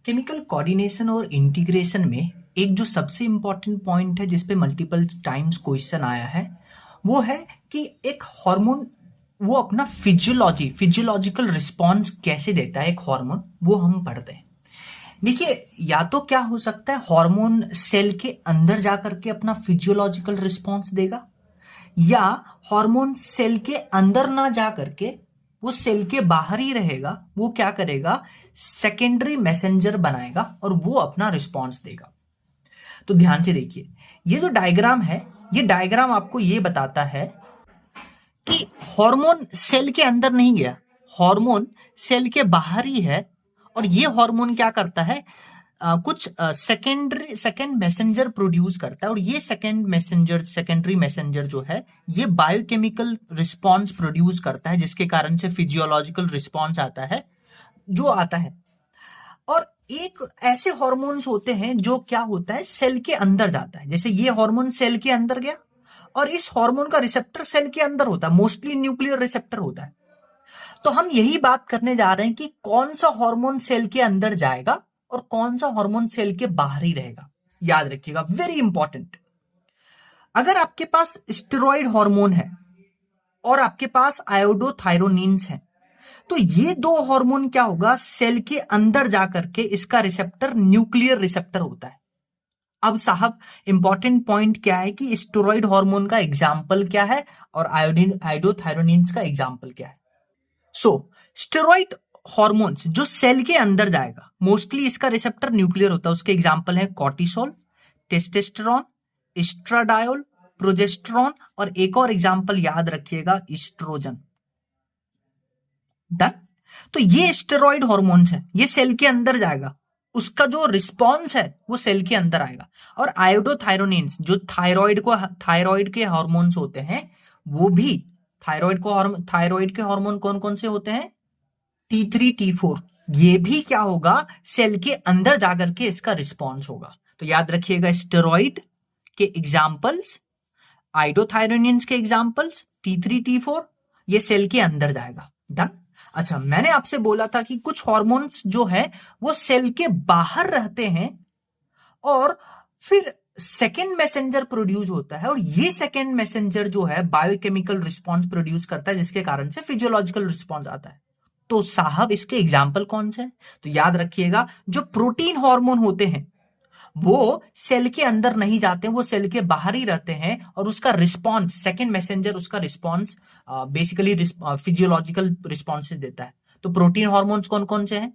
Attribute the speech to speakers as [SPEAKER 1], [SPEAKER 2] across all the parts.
[SPEAKER 1] Chemical coordination और integration में एक जो सबसे इंपॉर्टेंट पॉइंट है जिस पे मल्टीपल टाइम्स क्वेश्चन आया है वो है कि एक हार्मोन वो अपना फिजियोलॉजिकल रिस्पॉन्स कैसे देता है। एक हार्मोन वो हम पढ़ते हैं। देखिए, या तो क्या हो सकता है हार्मोन सेल के अंदर जाकर के अपना फिजियोलॉजिकल रिस्पॉन्स देगा, या हार्मोन सेल के अंदर ना जा करके वो सेल के बाहर ही रहेगा। वो क्या करेगा, सेकेंडरी मैसेंजर बनाएगा और वो अपना रिस्पॉन्स देगा। तो ध्यान से देखिए, ये जो डायग्राम है, ये डायग्राम आपको ये बताता है कि हार्मोन सेल के अंदर नहीं गया, हार्मोन सेल के बाहर ही है। और ये हार्मोन क्या करता है, कुछ सेकेंड मैसेंजर प्रोड्यूस करता है। और ये सेकेंडरी मैसेंजर जो है ये बायोकेमिकल रिस्पॉन्स प्रोड्यूस करता है, जिसके कारण से फिजियोलॉजिकल रिस्पॉन्स आता है जो आता है। और एक ऐसे हार्मोन्स होते हैं जो क्या होता है, सेल के अंदर जाता है। जैसे ये हार्मोन सेल के अंदर गया और इस हार्मोन का रिसेप्टर सेल के अंदर होता है, मोस्टली न्यूक्लियर रिसेप्टर होता है। तो हम यही बात करने जा रहे हैं कि कौन सा हार्मोन सेल के अंदर जाएगा और कौन सा हार्मोन सेल के बाहर ही रहेगा। याद रखिएगा, वेरी इंपॉर्टेंट। अगर आपके पास स्टेरॉइड हार्मोन है और आपके पास आयोडोथायरोनिन्स है, तो ये दो हार्मोन क्या होगा, सेल के अंदर जाकर के इसका रिसेप्टर न्यूक्लियर रिसेप्टर होता है। अब साहब, इंपॉर्टेंट पॉइंट क्या है कि स्टेरॉइड हार्मोन का एग्जाम्पल क्या है और आयोडोथायरोनिन्स का एग्जाम्पल क्या है। स्टेरॉइड हार्मोन्स जो सेल के अंदर जाएगा, मोस्टली इसका रिसेप्टर न्यूक्लियर होता है। उसके एग्जाम्पल है कॉर्टिसोल, टेस्टोस्टेरोन, एस्ट्राडायोल, प्रोजेस्टेरोन, और एक और एग्जाम्पल याद रखिएगा, एस्ट्रोजन। डन। तो ये स्टेरॉइड हार्मोन्स है, ये सेल के अंदर जाएगा, उसका जो रिस्पॉन्स है वो सेल के अंदर आएगा। और आयोडोथायरोनिन्स जो थायराइड के हार्मोन्स होते हैं, वो भी थायराइड के हार्मोन कौन कौन से होते हैं, T3 T4, ये भी क्या होगा, सेल के अंदर जाकर के इसका रिस्पॉन्स होगा। तो याद रखिएगा, स्टेरॉइड के एग्जाम्पल्स, आयोडोथायरोनिन्स के एग्जाम्पल्स, T3 T4, ये सेल के अंदर जाएगा। डन। अच्छा, मैंने आपसे बोला था कि कुछ हार्मोन्स जो है वो सेल के बाहर रहते हैं और फिर सेकेंड मैसेंजर प्रोड्यूस होता है, और ये सेकेंड मैसेंजर जो है बायोकेमिकल रिस्पॉन्स प्रोड्यूस करता है, जिसके कारण से फिजियोलॉजिकल रिस्पॉन्स आता है। तो साहब, इसके एग्जाम्पल कौन से हैं? तो याद रखिएगा, जो प्रोटीन हार्मोन होते हैं वो सेल के अंदर नहीं जाते, वो सेल के बाहर ही रहते हैं, और उसका रिस्पॉन्स, सेकेंड मैसेंजर उसका रिस्पॉन्स बेसिकली फिजियोलॉजिकल रिस्पॉन्स देता है। तो प्रोटीन हार्मोन्स कौन कौन से हैं?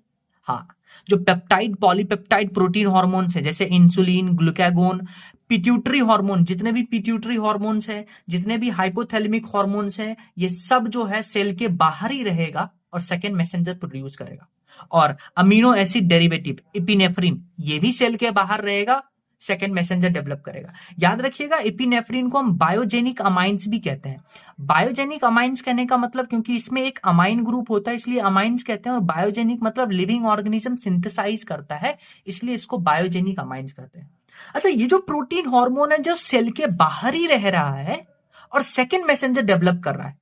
[SPEAKER 1] हाँ, जो पेप्टाइड पॉलीपेप्टाइड प्रोटीन हार्मोन्स है, जैसे इंसुलिन, ग्लूकागोन, पिट्यूटरी हार्मोन, जितने भी पिट्यूटरी हार्मोन्स है, जितने भी हाइपोथैलेमिक हार्मोन्स है, ये सब जो है सेल के बाहर ही रहेगा और सेकेंड मैसेंजर प्रोड्यूस करेगा। और अमीनो एसिड डेरिवेटिव एपिनेफ्रिन, ये भी सेल के बाहर रहेगा, सेकेंड मैसेंजर डेवलप करेगा। याद रखिएगा, एपिनेफ्रिन को हम बायोजेनिक अमाइंस भी कहते हैं। बायोजेनिक अमाइंस कहने का मतलब, क्योंकि इसमें एक अमाइन ग्रुप होता है इसलिए अमाइंस कहते हैं, और बायोजेनिक मतलब लिविंग ऑर्गेनिज्म सिंथेसाइज करता है, इसलिए इसको बायोजेनिक अमाइंस कहते हैं। अच्छा, ये जो प्रोटीन हार्मोन है जो सेल के बाहर ही रह रहा है और सेकेंड मैसेंजर डेवलप कर रहा है,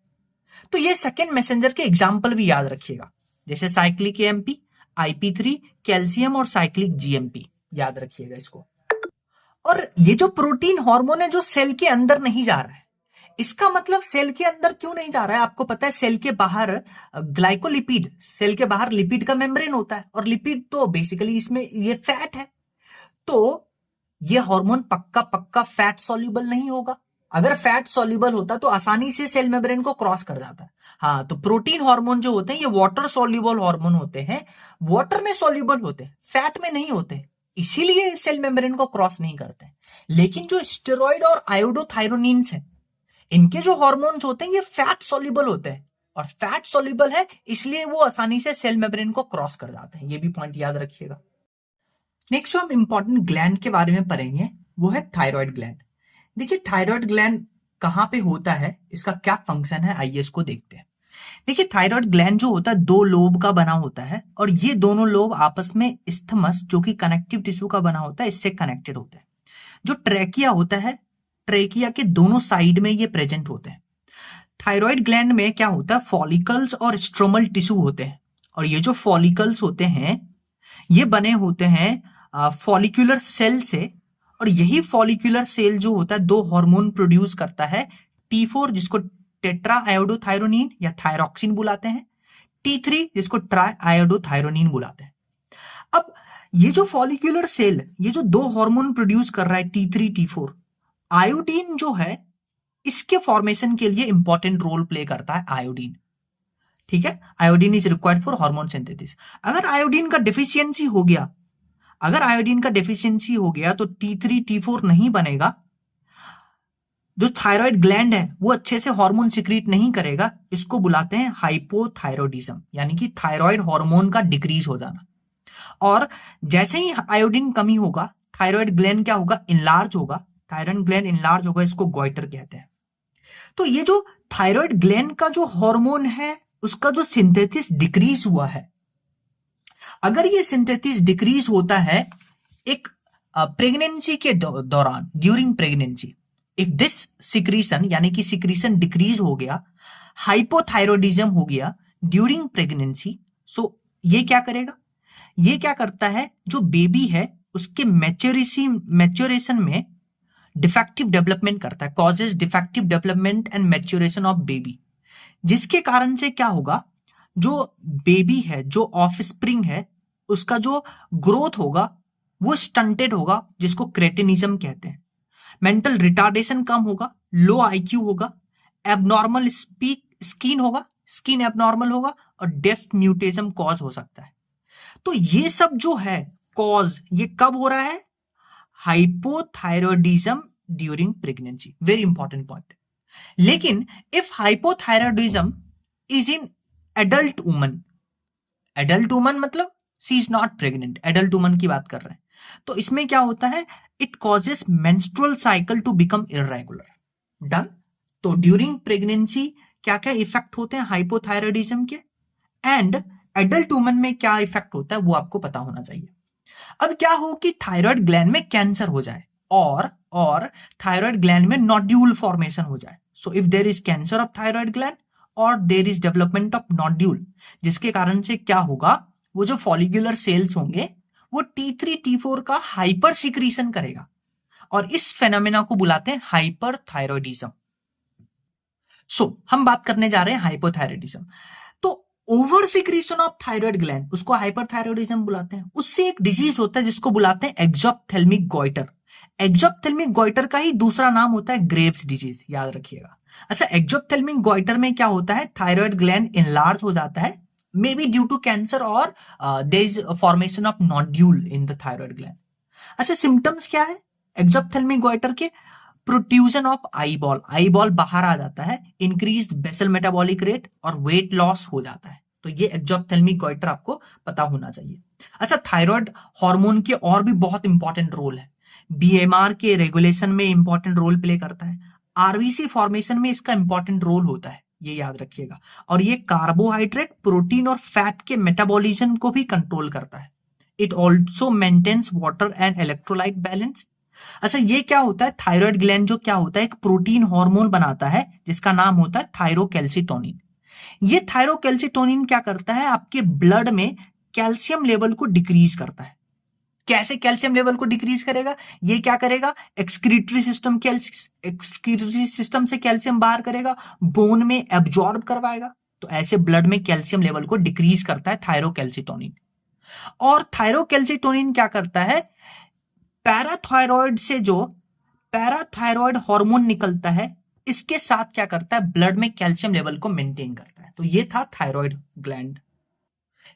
[SPEAKER 1] तो ये सेकेंड मैसेंजर के एग्जाम्पल भी याद रखिएगा, जैसे साइक्लिक एएमपी, IP3, कैल्शियम और साइक्लिक GMP। याद रखिएगा इसको। और ये जो प्रोटीन हार्मोन है जो सेल के अंदर नहीं जा रहा है, इसका मतलब सेल के अंदर क्यों नहीं जा रहा है? आपको पता है, सेल के बाहर ग्लाइकोलिपिड, सेल के बाहर लिपिड का मेम्ब्रेन होता है, और लिपिड तो बेसिकली इसमें ये फैट है। तो ये हार्मोन पक्का फैट सॉल्युबल नहीं होगा। अगर फैट सॉल्युबल होता तो आसानी से सेल मेम्ब्रेन को क्रॉस कर जाता है। हाँ, तो प्रोटीन हार्मोन जो होते हैं ये वाटर सॉल्युबल हार्मोन होते हैं, वाटर में सॉल्युबल होते हैं, फैट में नहीं होते, इसीलिए सेल मेम्ब्रेन को क्रॉस नहीं करते। लेकिन जो स्टेरॉइड और आयोडोथायरोनिन्स हैं, इनके जो हार्मोन्स होते हैं ये फैट सॉल्युबल होते हैं, और फैट सॉल्युबल है इसलिए वो आसानी से सेल मेम्ब्रेन को क्रॉस कर जाते हैं। ये भी पॉइंट याद रखिएगा। नेक्स्ट हम इंपॉर्टेंट ग्लैंड के बारे में पढ़ेंगे, वो है थायराइड ग्लैंड। देखिए, थायराइड ग्लैंड कहां पे होता है, इसका क्या फंक्शन है, आइए इसको देखते हैं। देखिए, थायराइड ग्लैंड जो होता है दो लोब का बना होता है, और ये दोनों लोब आपस में इस्थमस, जो कि कनेक्टिव टिश्यू का बना होता है, इससे कनेक्टेड होते हैं। जो ट्रैकिया होता है, ट्रैकिया के दोनों साइड में ये प्रेजेंट होते हैं। थायराइड ग्लैंड में क्या होता है, फॉलिकल्स और स्ट्रोमल टिश्यू होते हैं, और ये जो फॉलिकल्स होते हैं ये बने होते हैं फॉलिक्यूलर सेल से, और यही फॉलिक्यूलर सेल जो होता है दो हार्मोन प्रोड्यूस करता है, T4 जिसको टेट्रा आयोडोथायरोनिन या थायरॉक्सिन बुलाते हैं, T3 जिसको ट्राई आयोडोथायरोनिन बुलाते हैं। अब ये जो फॉलिक्यूलर सेल, ये जो दो हार्मोन प्रोड्यूस कर रहा है T3 T4, आयोडीन जो है इसके फॉर्मेशन के लिए इंपॉर्टेंट रोल प्ले करता है आयोडीन। ठीक है, iodine is required for hormone synthesis. अगर आयोडीन का डेफिशिएंसी हो गया, अगर आयोडीन का डेफिशिएंसी हो गया तो T3 T4 नहीं बनेगा, जो थायराइड ग्लैंड है वो अच्छे से हार्मोन सिक्रीट नहीं करेगा, इसको बुलाते हैं हाइपोथायरॉयडिज्म, यानी कि थायराइड हार्मोन का डिक्रीज हो जाना। और जैसे ही आयोडीन कमी होगा, थायराइड ग्लैंड क्या होगा, इनलार्ज होगा, थायराइड ग्लैंड इनलार्ज होगा, इसको गॉइटर कहते हैं। तो ये जो थायराइड ग्लैंड का जो हार्मोन है उसका जो सिंथेसिस डिक्रीज हुआ है, अगर ये सिंथेसिस डिक्रीज होता है एक प्रेगनेंसी के दौरान, during pregnancy, if this secretion यानी कि सिक्रीशन डिक्रीज हो गया, हाइपोथायरॉयडिज्म हो गया ड्यूरिंग प्रेगनेंसी, सो ये क्या करेगा, ये क्या करता है, जो बेबी है उसके मैच्योरेशन में डिफेक्टिव डेवलपमेंट करता है, causes defective development and maturation of baby, जिसके कारण से क्या होगा, जो बेबी है, जो ऑफस्प्रिंग है, उसका जो ग्रोथ होगा वो स्टंटेड होगा, जिसको क्रेटिनिज्म कहते हैं। मेंटल रिटार्डेशन कम होगा, लो आईक्यू होगा, एबनॉर्मल स्किन होगा, स्किन एबनॉर्मल होगा, और डेफ म्यूटेशन कॉज हो सकता है। तो ये सब जो है कॉज, ये कब हो रहा है, hypothyroidism during pregnancy, very important point. लेकिन if hypothyroidism is in adult woman, adult woman मतलब she is not pregnant, adult woman की बात कर रहे हैं, तो इसमें क्या होता है, it causes menstrual cycle to become irregular. Done. तो ड्यूरिंग प्रेगनेंसी क्या क्या इफेक्ट होते हैं हाइपोथायरॉयडिज्म के, एंड एडल्ट वुमन में क्या इफेक्ट होता है वो आपको पता होना चाहिए। अब क्या हो कि थायराइड ग्लैंड में कैंसर हो जाए और थायराइड ग्लैंड में नोड्यूल फॉर्मेशन हो जाए, so if there is cancer of thyroid gland और there is development of nodule, जिसके कारण से क्या होगा, वो जो फॉलिक्यूलर सेल्स होंगे वो T3 T4 का हाइपर सिक्रीशन करेगा, और इस फेनोमेना को बुलाते हैं हाइपरथायरॉयडिज्म। सो हम बात करने जा रहे हैं हाइपोथायरॉयडिज्म। तो over secretion of thyroid gland, उसको हाइपरथायरॉयडिज्म बुलाते हैं। उससे एक डिजीज होता है जिसको बुलाते हैं एक्सोप्थेल्मिक गॉइटर। एक्सोप्थेल्मिक गॉइटर का ही दूसरा नाम होता है ग्रेव्स डिजीज, याद रखिएगा। अच्छा, एक्सोप्थेल्मिक गॉइटर में क्या होता है, थायराइड ग्लैंड इनलार्ज हो जाता है, may be due to cancer, और there is formation of nodule in the thyroid gland. अच्छा, सिम्टम्स क्या है एक्सोप्थेल्मिक गॉइटर के, प्रोट्रूजन ऑफ आईबॉल, आईबॉल बाहर आ जाता है, इंक्रीज्ड बेसल मेटाबॉलिक रेट और वेट लॉस हो जाता है। तो ये एक्सोप्थेल्मिक गॉइटर आपको पता होना चाहिए। अच्छा, थायराइड हार्मोन के और भी बहुत इंपॉर्टेंट रोल है, बीएमआर के रेगुलेशन में इंपॉर्टेंट रोल प्ले करता है, आरबीसी फॉर्मेशन में इसका इंपॉर्टेंट रोल होता है, ये याद रखिएगा। और ये कार्बोहाइड्रेट, प्रोटीन और फैट के मेटाबॉलिज्म को भी कंट्रोल करता है। It also maintains water and electrolyte balance. अच्छा, ये क्या होता है, थायराइड ग्लैंड जो क्या होता है, एक प्रोटीन हार्मोन बनाता है जिसका नाम होता है थायरोकैल्सिटोनिन। ये थायरोकैल्सिटोनिन क्या करता है, आपके ब्लड में कैल्शियम लेवल को डिक्रीज करता है। कैसे कैल्शियम लेवल को डिक्रीज करेगा, ये क्या करेगा, एक्सक्रीटरी सिस्टम से कैल्शियम बाहर करेगा, बोन में एब्जॉर्ब करवाएगा, तो ऐसे ब्लड में कैल्शियम लेवल को डिक्रीज करता है थायरोकैल्सिटोनिन। और थायरोकैल्सिटोनिन क्या करता है, पैराथायरॉयड से जो पैराथायरॉयड हार्मोन निकलता है, इसके साथ क्या करता है, ब्लड में कैल्शियम लेवल को मेंटेन करता है। तो ये था थायराइड ग्लैंड।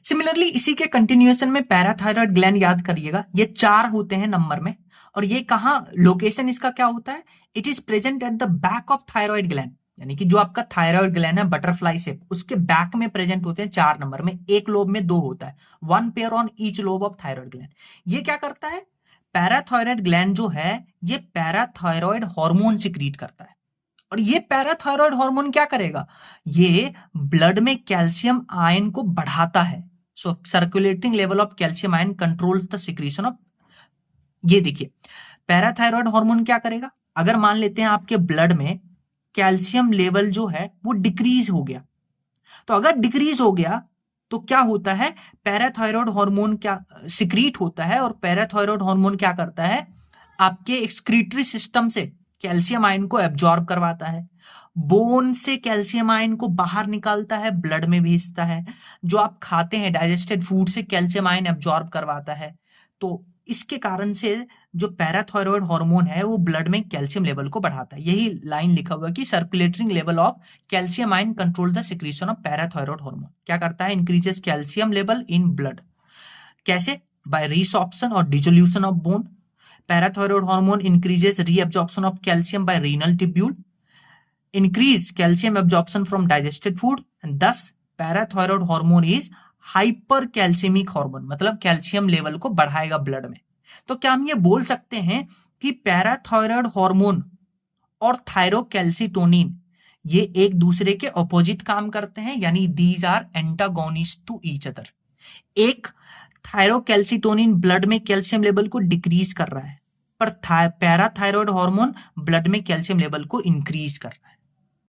[SPEAKER 1] सिमिलरली इसी के कंटिन्यूएशन में पैराथायरॉयड ग्लैंड याद करिएगा, ये 4 होते हैं नंबर में, और ये कहां लोकेशन इसका क्या होता है, it is present at the back of thyroid gland, यानी कि जो आपका थायराइड ग्लैंड है बटरफ्लाई शेप, उसके बैक में प्रेजेंट होते हैं 4 नंबर में, एक लोब में 2 होता है, 1 pair on each lobe of thyroid gland. ये क्या करता है, पैराथायरॉयड ग्लैंड जो है ये पैराथायरॉयड हार्मोन सिक्रीट करता है, और ये पैराथायरॉयड हार्मोन क्या करेगा, ये ब्लड में कैल्शियम आयन को बढ़ाता है। So circulating level of calcium ion controls the secretion of, ये देखिए पैराथायरॉयड हार्मोन क्या करेगा, अगर मान लेते हैं आपके ब्लड में कैल्शियम लेवल जो है वो डिक्रीज हो गया, तो अगर डिक्रीज हो गया तो क्या होता है, पैराथायरॉयड हार्मोन क्या सिक्रीट होता है, और पैराथायरॉयड हार्मोन क्या करता है, आपके एक्सक्रीटरी सिस्टम से कैल्शियम आयन को एब्जॉर्ब करवाता है, बोन से कैल्शियम आयन को बाहर निकालता है, ब्लड में भेजता है, जो आप खाते हैं डाइजेस्टेड फूड से कैल्शियम आयन एब्जॉर्ब करवाता है। तो इसके कारण से जो पैराथायरॉयड हार्मोन है वो ब्लड में कैल्शियम लेवल को बढ़ाता है। यही लाइन लिखा हुआ है कि circulating level of calcium ion control the secretion of parathyroid hormone. क्या करता है, increases calcium level in blood. कैसे, बाय रीसॉर्प्शन और dissolution of bone. Parathyroid hormone increases reabsorption of calcium by renal tubule, increase calcium absorption from digested food, and thus parathyroid hormone is hypercalcaemic hormone, मतलब calcium level को बढ़ाएगा blood में। तो क्या हम ये बोल सकते हैं कि पैराथायरॉयड हार्मोन और थायरोकैल्सिटोनिन ये एक दूसरे के ऑपोजिट काम करते हैं, यानी these are antagonist to each other. एक थायरोकैल्सिटोनिन ब्लड में कैल्शियम लेवल को डिक्रीज कर रहा है, पर पैराथायरॉयड हार्मोन ब्लड में कैल्शियम लेवल को इंक्रीज कर रहा है।